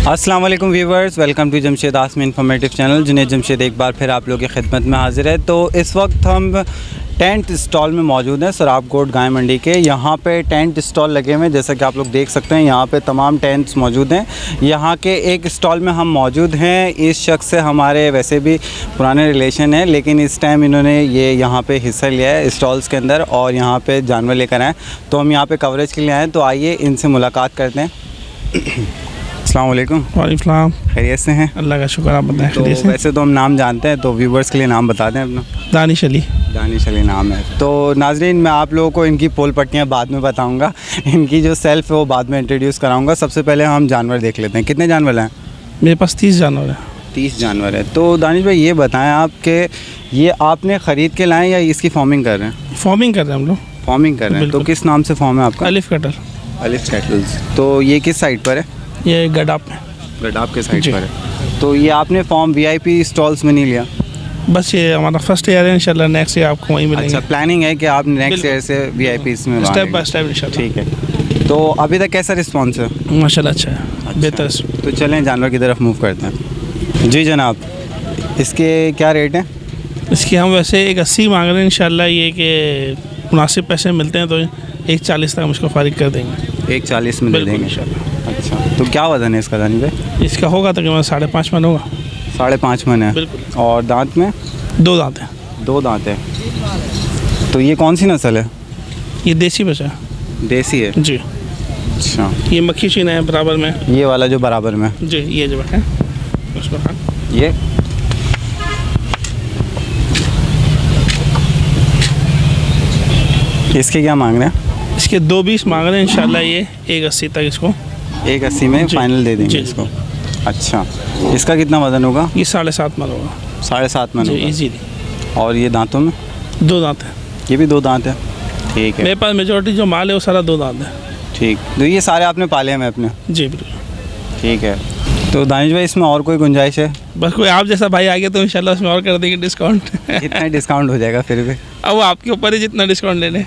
अस्सलाम वालेकुम viewers, welcome to Jamshed Asmi informative channel. Junaid Jamshed एक बार फिर आप लोगों की खिदमत में हाजिर है। तो इस वक्त हम टेंट स्टॉल में मौजूद हैं सराबकोट गाय मंडी के। यहाँ पे टेंट स्टॉल लगे हुए हैं, जैसा कि आप लोग देख सकते हैं। यहाँ पे तमाम टेंट्स मौजूद हैं। यहाँ के एक स्टॉल में हम मौजूद हैं। इस शख्स से हमारे वैसे भी पुराने रिलेशन हैं, लेकिन इस टाइम इन्होंने ये यहाँ पे हिस्सा लिया है स्टॉल्स के अंदर और यहाँ पे जानवर लेकर आए। तो हम यहाँ पे कवरेज के लिए आए, तो आइए इनसे मुलाकात करते हैं। अस्सलाम वालेकुम। वालेकुम। खैरियत से हैं? अल्लाह का शुक्र, आप बताएं। तो वैसे तो हम नाम जानते हैं, तो व्यूवर्स के लिए नाम बता दें अपना। दानिश अली। दानिश अली नाम है। तो नाजरीन, मैं आप लोगों को इनकी पोल पट्टियाँ बाद में बताऊंगा। इनकी जो सेल्फ है वो बाद में इंट्रोड्यूस कराऊंगा। सबसे पहले हम जानवर देख लेते हैं। कितने जानवर हैं? मेरे पास 30 जानवर है। 30 जानवर है। तो दानिश भाई ये बताएं आप कि ये आपने ख़रीद के लाए या इसकी फार्मिंग कर रहे हैं? फार्मिंग कर रहे हैं हम लोग। फार्मिंग कर रहे हैं। तो किस नाम से फार्म है आपका? अलिफ कैटल। अलिफ कैटल्स। तो ये किस साइड पर है? ये गडाप में। गडाप के साइड पर है। तो ये आपने फॉर्म VIP स्टॉल्स में नहीं लिया? बस ये हमारा फर्स्ट ईयर है, इंशाल्लाह नेक्स्ट ईयर आपको वहीं मिलेंगे। अच्छा, प्लानिंग है कि आप नेक्स्ट ईयर से VIP में स्टेप बाय स्टेप इंशाल्लाह। ठीक है। तो अभी तक कैसा रिस्पॉन्स है? माशाल्लाह अच्छा है, बेहतर। तो चलें जानवर की तरफ मूव करते हैं। जी जनाब, इसके क्या रेट हैं? इसकी हम वैसे 180 मांग रहे हैं। इंशाल्लाह ये कि मुनासिब पैसे मिलते हैं तो 140 तक हम इसको फारिग कर देंगे। 140 में दे देंगे इंशाल्लाह। अच्छा, तो क्या वजन है इसका दानिश भाई? इसका होगा तकरीबन 5.5 मन होगा। 5.5 मन है। बिल्कुल। और दांत में? 2 दांत हैं। 2 दांत है। तो ये कौन सी नस्ल है? ये देसी बचा है। देसी है जी। अच्छा, ये मक्खी चीना है बराबर में। ये वाला जो बराबर में? जी, ये जो है उसको ये इसके क्या मांग रहे हैं? इसके 220 मांग रहे हैं। इंशाल्लाह ये 180 तक इसको 180 में फाइनल दे देंगे इसको। अच्छा, इसका कितना वजन होगा? ये 7.5 मन होगा। 7.5 मन होगा इजीली। और ये दांतों में? 2 दांत है। ये भी 2 दांत है। ठीक है। मेरे पास मेजोरिटी जो माल है वो सारा 2 दांत है। ठीक। तो ये सारे आपने पाले हैं अपने? जी बिल्कुल। ठीक है। तो दानिश भाई इसमें और कोई गुंजाइश है? बस कोई आप जैसा भाई आ गया तो इंशाल्लाह उसमें और कर देंगे डिस्काउंट। कितना डिस्काउंट हो जाएगा फिर भी? अब वो आपके ऊपर ही जितना डिस्काउंट लेने।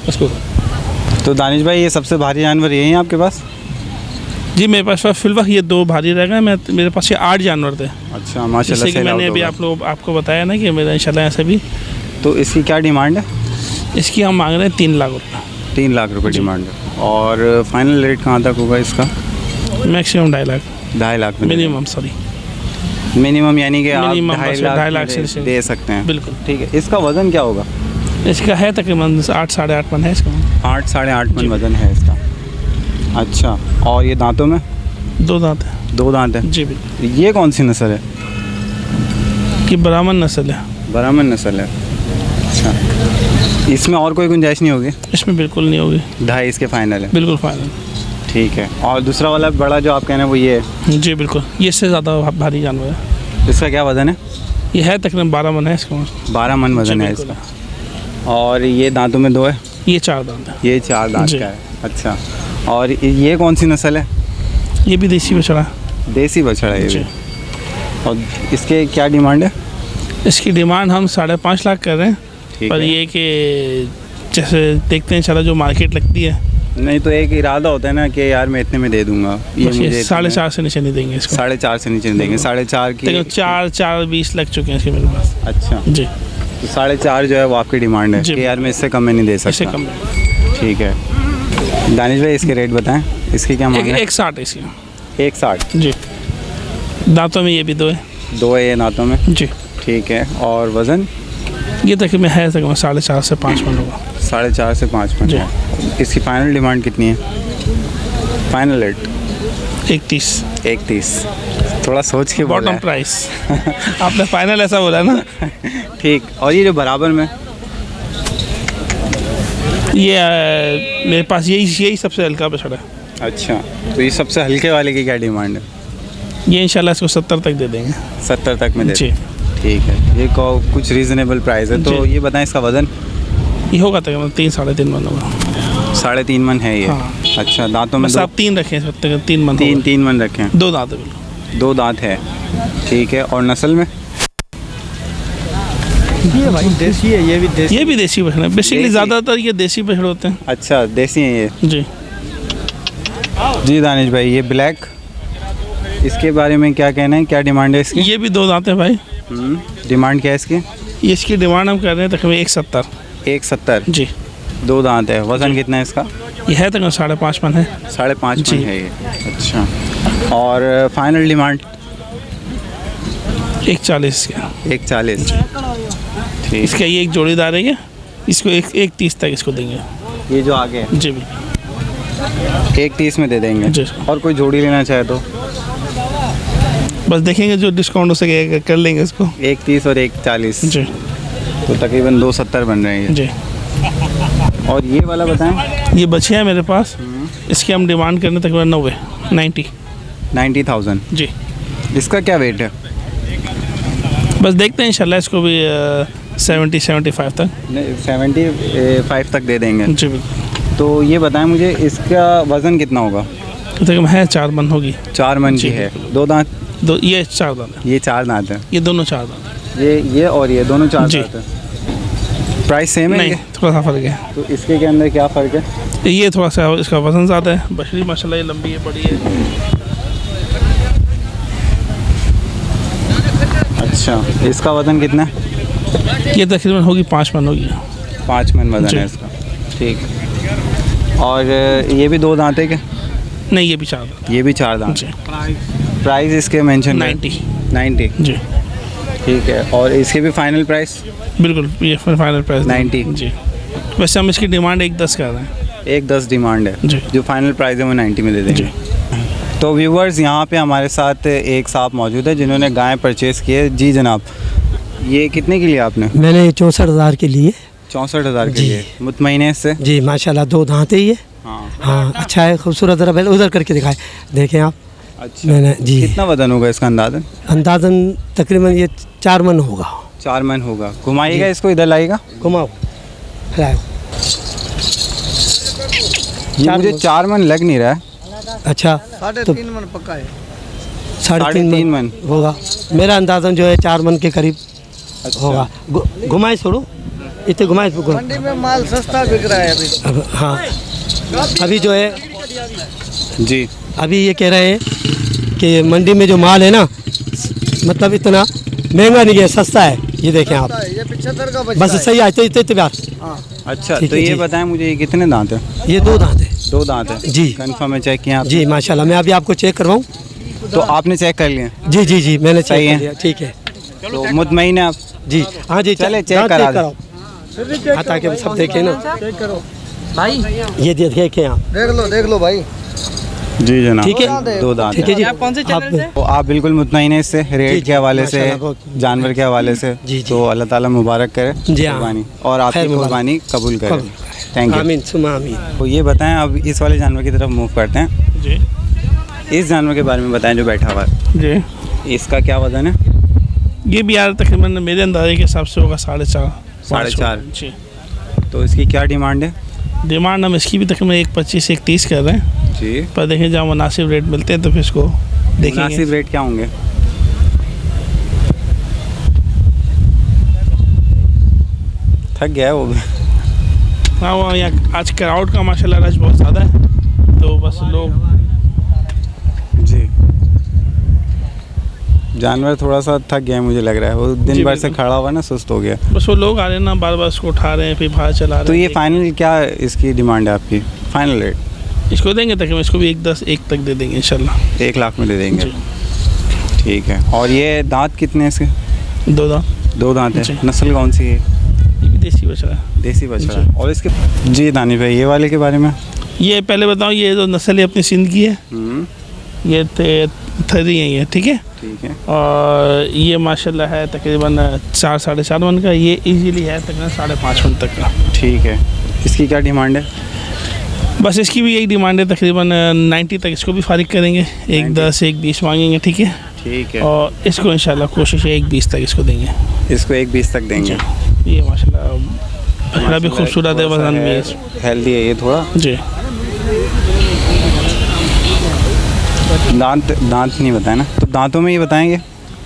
उसको। तो दानिश भाई ये सबसे भारी जानवर यही हैं आपके पास? जी मेरे पास फिलहाल ये 2 भारी रह गए। मेरे पास ये 8 जानवर थे। अच्छा, माशाल्लाह। जैसे कि मैंने अभी आपको बताया ना कि मेरा इंशाल्लाह ऐसा भी। तो इसकी क्या डिमांड है? इसकी हम मांग रहे हैं 3 लाख रुपये। 3 लाख रुपये डिमांड है। और फाइनल रेट कहाँ तक होगा इसका? Maximum 2.5 lakh. 2.5 lakh minimum, sorry minimum, यानी कि आप मिनिमम 2.5 लाख से दे सकते हैं। बिल्कुल। ठीक है। इसका वज़न क्या होगा? इसका है तकरीबन 8 साढ़े 8 मन है इसका। 8 साढ़े 8 मन वज़न है इसका। अच्छा, और ये दांतों में? 2 दांत है। 2 दांत है। जी बिल्कुल। ये कौन सी नस्ल है? कि ब्राह्मण नस्ल है। ब्राह्मण नस्ल है। अच्छा, इसमें और कोई गुंजाइश नहीं होगी? इसमें बिल्कुल नहीं होगी। 2.5 इसके फाइनल है? बिल्कुल फाइनल। ठीक है। और दूसरा वाला बड़ा जो आप कह रहे हैं वो ये है? जी बिल्कुल, ये इससे ज़्यादा भारी जानवर है। इसका क्या वज़न है? ये है तकरीबन 12 मन है इसका। 12 मन वज़न है इसका। और ये दांतों में 2 है? ये 4 दांत है। ये 4 दांत का है। अच्छा, और ये कौन सी नस्ल है? ये भी देसी बछड़ा है। देसी बछड़ा है ये भी। और इसके क्या डिमांड है? इसकी डिमांड हम 5.5 लाख कर रहे हैं। पर ये कि जैसे देखते हैं इंशाल्लाह जो मार्केट लगती है। नहीं तो एक इरादा होता है ना कि यार मैं इतने में दे दूंगा। ये मुझे 4.5 से नीचे नहीं देंगे इसको। 4.5 से नीचे नहीं देंगे। 4.5 की 4.20 लग चुके हैं इसके मेरे पास। अच्छा जी। तो 4.5 जो है वो आपकी डिमांड है कि यार मैं इससे कम में नहीं दे सकता। इससे कम। ठीक है। दानिश भाई इसके रेट बताएं, इसकी क्या मांग है? 160 है इसकी। 160। जी। दांतों में ये भी 2 है। 2 है ये दांतों में? जी। ठीक है। और वज़न? ये तकरीबन है तकरीबन 4.5 से 5 मन होगा। 4.5 से 5 मन है। इसकी फाइनल डिमांड कितनी है? Final rate? 31। थोड़ा सोच के बॉटम प्राइस। आपने फाइनल ऐसा बोला ना। ठीक। और ये जो बराबर में? ये मेरे पास यही सबसे हल्का बछड़ा है। अच्छा, तो ये सबसे हल्के वाले की क्या डिमांड है? ये इंशाल्लाह इसको 70 तक दे देंगे। 70 तक में दे? जी। ठीक है। ये कुछ रीज़नेबल प्राइस है। तो ये बताएं इसका वज़न? ये होगा तकरीबन 3 साढ़े 3 मन होगा। 3.5 मन है ये? हाँ। अच्छा, दांतों में? बस आप 3 रखें, 3 मन। 3 मन रखें। 2 दांत है बिल्कुल। 2 दांत है। ठीक है। और नस्ल में? ये भाई देसी है। ये भी देसी बछड़ा है। बेसिकली ज़्यादातर ये देसी बछड़े होते हैं। अच्छा, देसी हैं ये? जी। जी दानिश भाई, ये ब्लैक, इसके बारे में क्या कहना है, क्या डिमांड है इसकी? ये भी 2 दांत है भाई। डिमांड क्या है इसकी? ये इसकी डिमांड हम कर रहे हैं तकरीबन 170। 170 जी। 2 दांत है। वज़न कितना है इसका? ये है तकरीबन 5.5 मन है। 5.5 जी। मन है ये। अच्छा, और फाइनल डिमांड? 140 का। 140। ठीक। इसका ये एक जोड़ीदार है, ये इसको 130 तक इसको देंगे। ये जो आगे है जी बिल्कुल। 130 में दे देंगे। जी। और कोई जोड़ी लेना चाहे तो? बस देखेंगे जो डिस्काउंट हो सके कर लेंगे इसको। 130 और 140, जी तो तकरीबन 270 बन रहे हैं। जी। और ये वाला बताएं। ये बच्चे हैं मेरे पास, इसकी हम डिमांड करने तकरीबन 90,000। जी। इसका क्या वेट है? बस देखते हैं इंशाल्लाह इसको भी 70-75 तक। 75 तक दे देंगे। जी बिल्कुल। तो ये बताएं मुझे, इसका वज़न कितना होगा? तकरीबन है 4 मन होगी। 4 मन की जी। है। 2 दांत? ये 4 दांत है। ये 4 दांत है। ये दोनों 4 दांत है। ये और ये दोनों 4 जी। दांत है। प्राइस सेम है? नहीं, थोड़ा सा फ़र्क है। तो इसके के अंदर क्या फ़र्क है? ये थोड़ा सा इसका वज़न ज़्यादा है। बछड़ी माशाल्लाह ये लंबी है, बड़ी है। अच्छा, इसका वज़न कितना है? ये तकरीबन होगी 5 मन होगी। 5 मन वज़न जी। है इसका। ठीक। और ये भी 2 दांत है क्या? नहीं, ये भी 4 दांत ये भी 4 दांत। जी। प्राइस इसके मेंशन 90। जी ठीक है। और इसके भी फाइनल प्राइस? बिल्कुल, ये फाइनल प्राइस 90। जी। वैसे हम इसकी डिमांड 110 कर रहे हैं। 110 डिमांड है। जी। जो फाइनल प्राइस है वो 90 में दे देंगे। जी। तो व्यूवर्स, यहाँ पे हमारे साथ एक साहब मौजूद है जिन्होंने गाय परचेज़ की है। जी जनाब, ये कितने के लिए आपने? मैंने 64,000 के लिए। 64,000 के जी। लिए। मुतमईन है इससे? जी माशाल्लाह 2 दांत है ये। हाँ। हाँ अच्छा है, खूबसूरत। ज़रा पहले उधर करके दिखाए, देखें आप। अच्छा। मैंने जी कितना वजन होगा इसका अंदाज़न? अंदाज़न तकरीबन ये 4 मन होगा। 4 मन होगा। घुमाइएगा इसको, इधर लाइएगा। घुमाओ, हिलाओ। ये 4 मुझे मन। 4 मन लग नहीं रहा है। अच्छा, 3.5 मन पक्का है। 3.5 मन होगा। मेरा अंदाज़न जो है 4 मन के करीब अच्छा। होगा। घुमाए छोड़ो, इतने घुमाए। मंडी में माल सस्ता बिक रहा है अभी। हाँ, अभी जो है, जी। अभी ये कह रहे हैं कि मंडी में जो माल है ना, मतलब इतना महंगा नहीं है, सस्ता है। ये देखें आप, ये 75 का बच्चा बस सही है। इतने प्यार। अच्छा, ठीक तो है, ये जी। बताएं मुझे, ये कितने दांत है? ये 2 दांत है। 2 दांत है। जी। कंफर्म है? चेक किया आप? जी माशाल्लाह, मैं अभी आपको चेक करवाऊँ? तो आपने चेक कर लिया? जी जी जी, मैंने सही चेक है। कर लिया। ठीक है तो मुतमईन है आप? जी। हाँ जी, चले, चेक दांत करा दे। कराओ। हाँ, ताकि सब देखें ना। चेक करो ये देखें आप। देख लो भाई। जी जनाब। ठीक है। 2 दांत ठीक है जी। कौन से चैनल से? तो आप बिल्कुल मुतमईन है इससे, जी, रेट जी, के हवाले से, माशाल्लाह, बहुत। जानवर के हवाले से? जी, जी। तो अल्लाह ताला मुबारक करे जी, हाँ। कुर्बानी, और आपकी खैर मुबारक। कुर्बानी कबूल करे। कबूल थैंक यू। आमीन सुमा आमीन। तो ये बताएं, अब इस वाले जानवर की तरफ मूव करते हैं। जी इस जानवर के बारे में बताएं जो बैठा हुआ है। जी। इसका क्या वजन है? ये भी यार तकरीबन मेरे अंदाजे के हिसाब से होगा 4.5। 4.5। जी। तो इसकी क्या डिमांड है? डिमांड हम इसकी भी तकरीबन 125-130 कर रहे हैं। जी। पर देखें जहाँ मुनासिब रेट मिलते हैं तो फिर इसको देखेंगे। मुनासिब रेट क्या होंगे? थक गया है वो भी। हाँ, वो यहाँ आज क्राउड का माशाल्लाह रश बहुत ज़्यादा है, तो बस लोग। जी। जानवर थोड़ा सा थक गया है मुझे लग रहा है, वो दिन जी, भर से बिल्कुल। खड़ा हुआ ना, सुस्त हो गया। बस वो लोग आ रहे हैं ना, बार बार इसको उठा रहे हैं, फिर बाहर चला रहे हैं। तो ये फाइनल क्या इसकी डिमांड है आपकी? फाइनल रेट इसको देंगे तकरीबन, इसको भी 1 तक दे देंगे इंशाल्लाह। 1 लाख में दे देंगे। जी। ठीक है। और ये दांत कितने हैं इसके? 2 दांत। 2 दांत जी। है। नस्ल कौन सी है? ये भी देसी बछड़ा है। देसी बछड़ा। जी। और इसके, जी दानिश भाई, ये वाले के बारे में? ये पहले बताऊँ, ये जो नस्ल है अपनी सिंध की है, ये थरी है ये, ठीक है। ठीक है। और ये माशाल्लाह है तकरीबन 4-4.5 मन का। ये इजीली है तकरीबन 5.5 मन तक का। ठीक है। इसकी क्या डिमांड है? बस इसकी भी यही डिमांड है, तकरीबन 90 तक इसको भी फारिग करेंगे। 110 120 मांगेंगे, ठीक है। ठीक है। और इसको इंशाल्लाह कोशिश है 120 तक इसको देंगे। इसको 120 तक देंगे। ये माशाल्लाह बछड़ा भी खूबसूरत है, वजन भी है। हेल्दी है ये थोड़ा। जी। दांत नहीं बताए ना, तो दांतों में ये बताएंगे?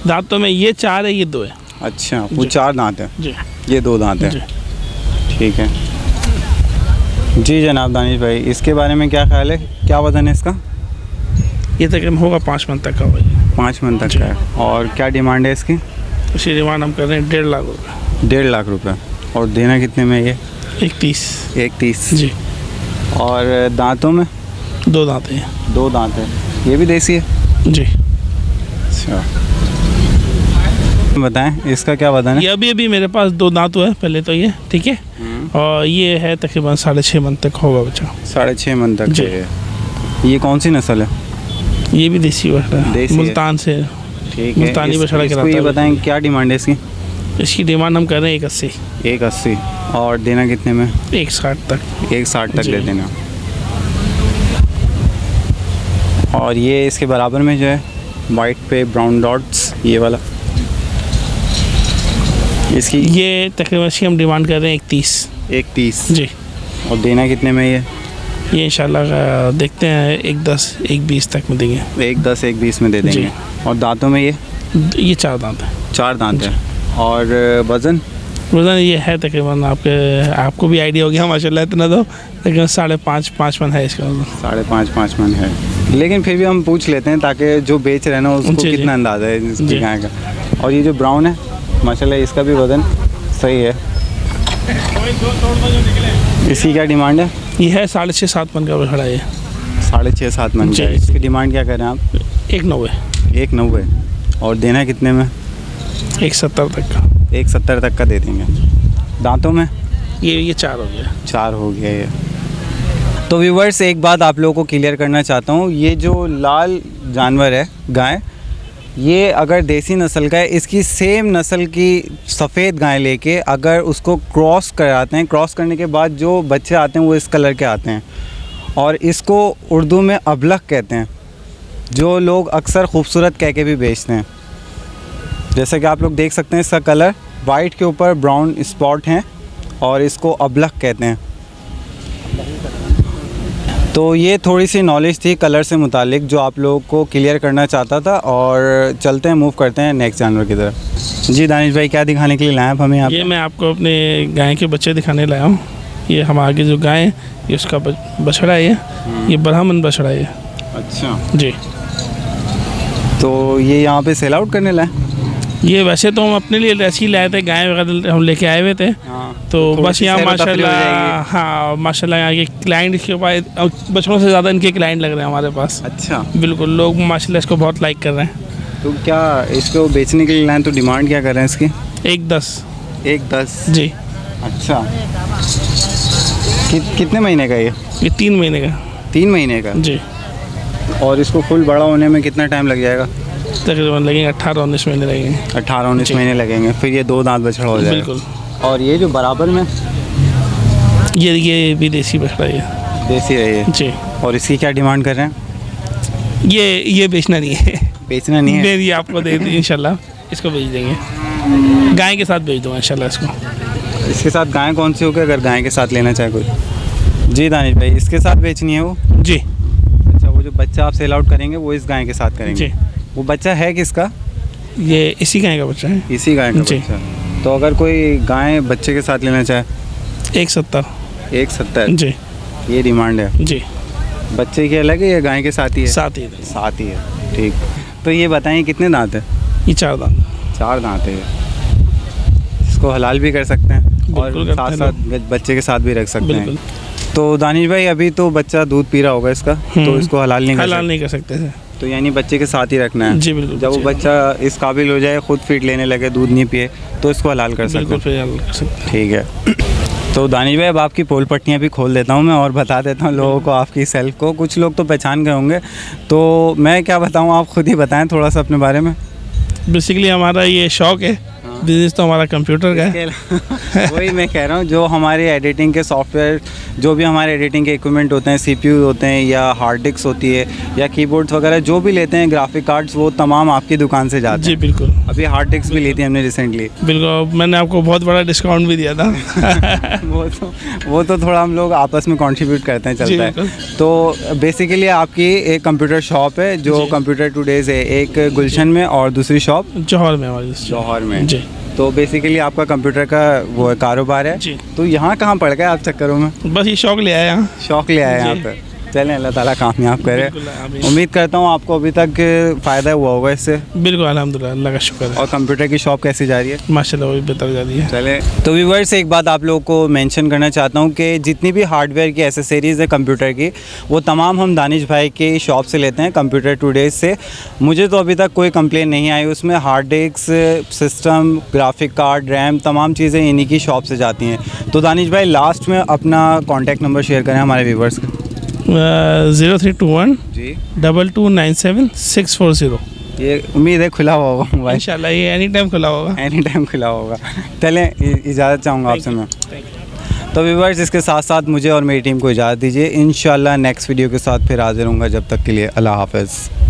दांतों में ये 4 है, ये 2 है। अच्छा, वो 4 दांत है, जी ये 2 दांत है। जी। ठीक है। जी जनाब दानिश भाई, इसके बारे में क्या ख्याल है, क्या वज़न है इसका? ये तकरीबन होगा 5 मन तक का होगा ये। 5 मन तक का है। और क्या डिमांड है इसकी? इसकी डिमांड हम कर रहे हैं 1.5 लाख रुपये। 1.5 लाख रुपए। और देना कितने में ये? 31। 1.30। जी। और दांतों में? 2 दांत हैं। 2 दांत है। ये भी देसी है? जी। अच्छा, बताएं इसका क्या वजन है? ये अभी मेरे पास 2 दांत है पहले तो ये, ठीक है। और ये है तकरीबन 6.5 मन तक होगा बच्चा। 6.5 मन तक जी। है। ये कौन सी नस्ल है? ये भी देसी बछड़ा है, देसी है। मुल्तान से। ठीक है। मुल्तानी बछड़ा इसको कहलाता ये है। बताएं क्या डिमांड है इसकी? इसकी डिमांड हम कर रहे हैं 180। 1.80। और देना कितने में? 160 तक। 1.60 तक जी। दे देना। और ये इसके बराबर में जो है वाइट पे ब्राउन डॉट्स, ये वाला, इसकी? ये तकरीबन इसकी हम डिमांड कर रहे हैं 31। 1.30। जी। और देना कितने में ये? ये इंशाल्लाह देखते हैं 1.10 1.20 तक में देंगे। 1.10 1.20 में दे देंगे। जी। और दांतों में ये? ये 4 दांत है। 4 दांत है। और वज़न? वजन ये है तकरीबन आपको भी आइडिया हो गया माशाल्लाह इतना, तो तकरीबन 5.5 मन है इसका वजन। 5.5 मन है। लेकिन फिर भी हम पूछ लेते हैं ताकि जो बेच रहे हैं ना उसको जी, जी। कितना अंदाज़ा है इसकी जी। गाय का। और ये जो ब्राउन है माशाल्लाह इसका भी वज़न सही है। इसकी क्या डिमांड है? ये है 6.5-7 मन का बछड़ा ये। 6.5-7 मन जी। का है। इसकी डिमांड क्या कर रहे हैं आप? 1.90। 1.90। और देना कितने में? 1.70 तक का। 1.70 तक का दे देंगे। दांतों में? ये 4 हो गया। 4 हो गया ये। तो व्यूवर्स, एक बात आप लोगों को क्लियर करना चाहता हूँ, ये जो लाल जानवर है गाय, ये अगर देसी नस्ल का है, इसकी सेम नस्ल की सफ़ेद गाय लेके अगर उसको क्रॉस कराते हैं, क्रॉस करने के बाद जो बच्चे आते हैं वो इस कलर के आते हैं। और इसको उर्दू में अबलख कहते हैं, जो लोग अक्सर खूबसूरत कह के भी बेचते हैं। जैसा कि आप लोग देख सकते हैं, इसका कलर वाइट के ऊपर ब्राउन स्पॉट हैं और इसको अबलख कहते हैं। तो ये थोड़ी सी नॉलेज थी कलर से मुतालिक जो आप लोगों को क्लियर करना चाहता था। और चलते हैं, मूव करते हैं नेक्स्ट जानवर की तरफ। जी दानिश भाई, क्या दिखाने के लिए लाए आप हमें यहाँ पे? ये मैं आपको अपने गाय के बच्चे दिखाने लाया हूँ। ये हम आगे जो गाय है ये उसका बछड़ा है ये ब्राह्मण बछड़ा है। अच्छा। जी। तो ये यहाँ पे सेल आउट करने लाए? ये वैसे तो हम अपने लिए ऐसे ही लाए थे, गाय वगैरह हम लेके आए हुए थे। हाँ। तो थोड़ी बस सी यहाँ सैर व तफरीह हो माशाल्लाह, जाएगी। हाँ माशाल्लाह यहाँ के क्लाइंट इसके पास बच्चों से ज़्यादा इनके क्लाइंट लग रहे हैं हमारे पास। अच्छा। बिल्कुल, लोग माशाल्लाह इसको बहुत लाइक कर रहे हैं। तो क्या इसको बेचने के लिए लाए, तो डिमांड क्या कर रहे हैं इसकी? 1.10। 1.10। जी। अच्छा। कितने महीने का ये 3 महीने का। 3 महीने का। जी। और इसको फुल बड़ा होने में कितना टाइम लग जाएगा? तकरीबन लगेंगे 18-19 महीने लगेंगे। 18-19 जी। महीने लगेंगे, फिर ये 2 दांत बछड़ा हो जाएगा। बिल्कुल। और ये जो बराबर में ये भी देसी बछड़ा है। देसी है ये? जी। और इसकी क्या डिमांड कर रहे हैं? ये बेचना नहीं है। बेचना नहीं है? मेरी आपको दे दी इंशाल्लाह, इसको बेच देंगे, गाय के साथ बेच दूँगा इंशाल्लाह इसको। इसके साथ गाय कौन सी होगी अगर गाय के साथ लेना चाहे कोई? जी दानिश भाई, इसके साथ बेचनी है वो? जी। अच्छा, वो जो बच्चा आप सेल आउट करेंगे वो इस गाय के साथ करेंगे? जी। वो बच्चा है किसका? ये इसी गाय का बच्चा है। इसी गाय का जी। बच्चा। तो अगर कोई गाय बच्चे के साथ लेना चाहे? 1.70। 1.70। जी। ये डिमांड है? जी। बच्चे की अलग है या गाय के साथ ही है? साथ ही साथ ही है। ठीक। तो ये बताएं कितने दांत है? ये 4 दांत। 4 दांत है। इसको हलाल भी कर सकते हैं और बिल्कुल करते साथ हैं साथ बच्चे के साथ भी रख सकते हैं। बिल्कुल। तो दानिश भाई, अभी तो बच्चा दूध पी रहा होगा इसका, तो इसको हलाल नहीं कर हलाल सकते? नहीं कर सकते थे। तो यानी बच्चे के साथ ही रखना है? जी बिल्कुल। जब वो बच्चा इस काबिल हो जाए, खुद फीड लेने लगे, दूध नहीं पिए, तो इसको हलाल कर सकते बिल्कुल हैं? फिर हलाल कर सकते हैं। ठीक है। तो दानिश भाई, अब आपकी पोल पट्टियाँ भी खोल देता हूँ मैं और बता देता हूँ लोगों को आपकी सेल्फ को। कुछ लोग तो पहचान गए होंगे, तो मैं क्या बताऊँ, आप खुद ही बताएं थोड़ा सा अपने बारे में। बेसिकली हमारा ये शौक है, बिजनेस तो हमारा कंप्यूटर का है। वही मैं कह रहा हूँ, जो हमारे एडिटिंग के सॉफ्टवेयर, जो भी हमारे एडिटिंग के इक्विपमेंट होते हैं, सीपीयू होते हैं या हार्ड डिस्क होती है या कीबोर्ड्स वगैरह जो भी लेते हैं, ग्राफिक कार्ड्स, वो तमाम आपकी दुकान से जाते जी हैं? बिल्कुल। अभी हार्ड डिस्क भी ली थी हमने रिसेंटली। बिल्कुल, मैंने आपको बहुत बड़ा डिस्काउंट भी दिया था। वो तो थोड़ा हम लोग आपस में कंट्रीब्यूट करते हैं, चलता है। तो बेसिकली आपकी एक कंप्यूटर शॉप है जो कंप्यूटर टुडेज है, एक गुलशन में और दूसरी शॉप जौहर में हमारी। जौहर में। जी। तो बेसिकली आपका कंप्यूटर का वो है, कारोबार है। जी। तो यहाँ कहाँ पड़ गए आप चक्करों में? बस ये शौक ले आया यहाँ। शौक ले आए यहाँ जी। पे? चलें, अल्लाह ताला कामयाब करे। बिल्कुल, आमीन। उम्मीद करता हूँ आपको अभी तक फ़ायदा हुआ होगा इससे। बिल्कुल अल्हम्दुलिल्लाह, अल्लाह का शुक्र है। और कंप्यूटर की शॉप कैसी जा रही है? माशाल्लाह वो भी बेहतर जा रही है। चले, तो व्यूअर्स एक बात आप लोगों को मेंशन करना चाहता हूँ कि जितनी भी हार्डवेयर की एसेसरीज़ है कंप्यूटर की, वो तमाम हम दानिश भाई के शॉप से लेते हैं, कंप्यूटर टुडेज़ से। मुझे तो अभी तक कोई कंप्लेन नहीं आई उसमें। Hard disk, system, graphic card, RAM, तमाम चीज़ें इन्हीं की शॉप से जाती हैं। तो दानिश भाई लास्ट में अपना कॉन्टैक्ट नंबर शेयर करें हमारे व्यूअर्स का। 0321 जी, 2297 ये उम्मीद है खुला हुआ होगा मोबाइल, इंशाल्लाह ये एनी टाइम खुला होगा। एनी टाइम खुला होगा। चलें, इजाज़त चाहूँगा आपसे मैं। तो व्यूअर्स इसके साथ साथ मुझे और मेरी टीम को इजाज़त दीजिए। इंशाल्लाह नेक्स्ट वीडियो के साथ फिर हाजिर होऊंगा। जब तक के लिए अल्लाह हाफ़िज़।